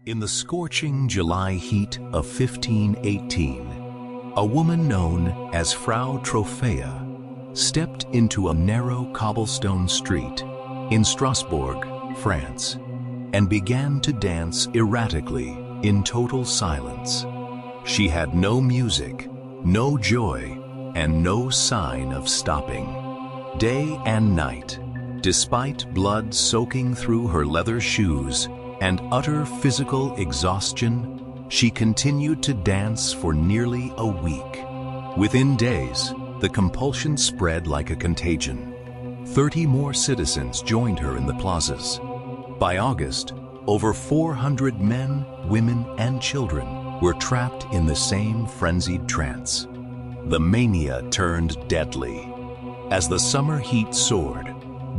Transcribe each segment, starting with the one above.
In the scorching July heat of 1518, a woman known as Frau Troffea stepped into a narrow cobblestone street in Strasbourg, France, and began to dance erratically in total silence. She had no music, no joy, and no sign of stopping. Day and night, despite blood soaking through her leather shoes and utter physical exhaustion, she continued to dance for nearly a week. Within days, the compulsion spread like a contagion. 30 more citizens joined her in the plazas. By August, over 400 men, women, and children were trapped in the same frenzied trance. The mania turned deadly. As the summer heat soared,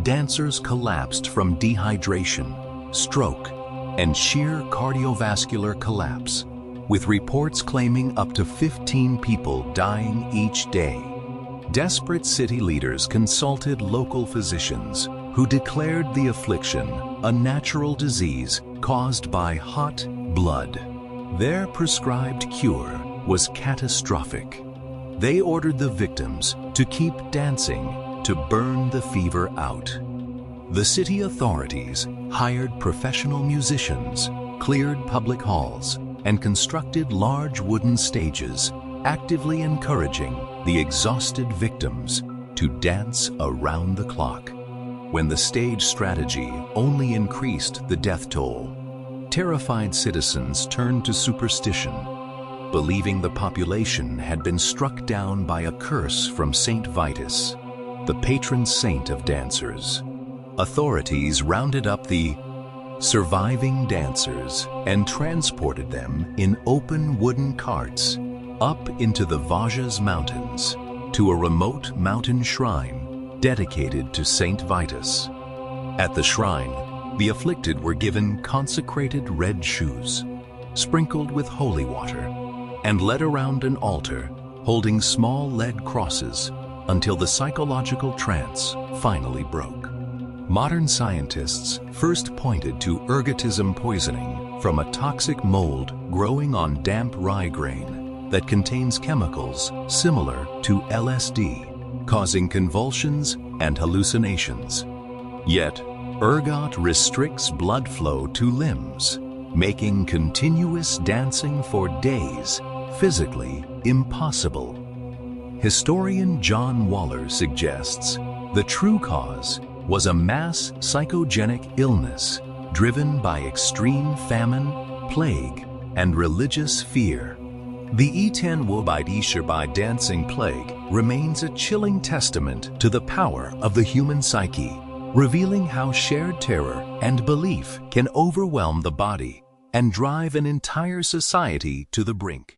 dancers collapsed from dehydration, stroke, and sheer cardiovascular collapse, with reports claiming up to 15 people dying each day. Desperate city leaders consulted local physicians who declared the affliction a natural disease caused by hot blood. Their prescribed cure was catastrophic. They ordered the victims to keep dancing to burn the fever out. The city authorities hired professional musicians, cleared public halls, and constructed large wooden stages, actively encouraging the exhausted victims to dance around the clock. When the stage strategy only increased the death toll, terrified citizens turned to superstition, believing the population had been struck down by a curse from Saint Vitus, the patron saint of dancers. Authorities rounded up the surviving dancers and transported them in open wooden carts up into the Vosges Mountains to a remote mountain shrine dedicated to Saint Vitus. At the shrine, the afflicted were given consecrated red shoes, sprinkled with holy water, and led around an altar holding small lead crosses until the psychological trance finally broke. Modern scientists first pointed to ergotism poisoning from a toxic mold growing on damp rye grain that contains chemicals similar to LSD, causing convulsions and hallucinations. Yet, ergot restricts blood flow to limbs, making continuous dancing for days physically impossible. Historian John Waller suggests the true cause was a mass psychogenic illness driven by extreme famine, plague, and religious fear. The Etenwobaidisherbai dancing plague remains a chilling testament to the power of the human psyche, revealing how shared terror and belief can overwhelm the body and drive an entire society to the brink.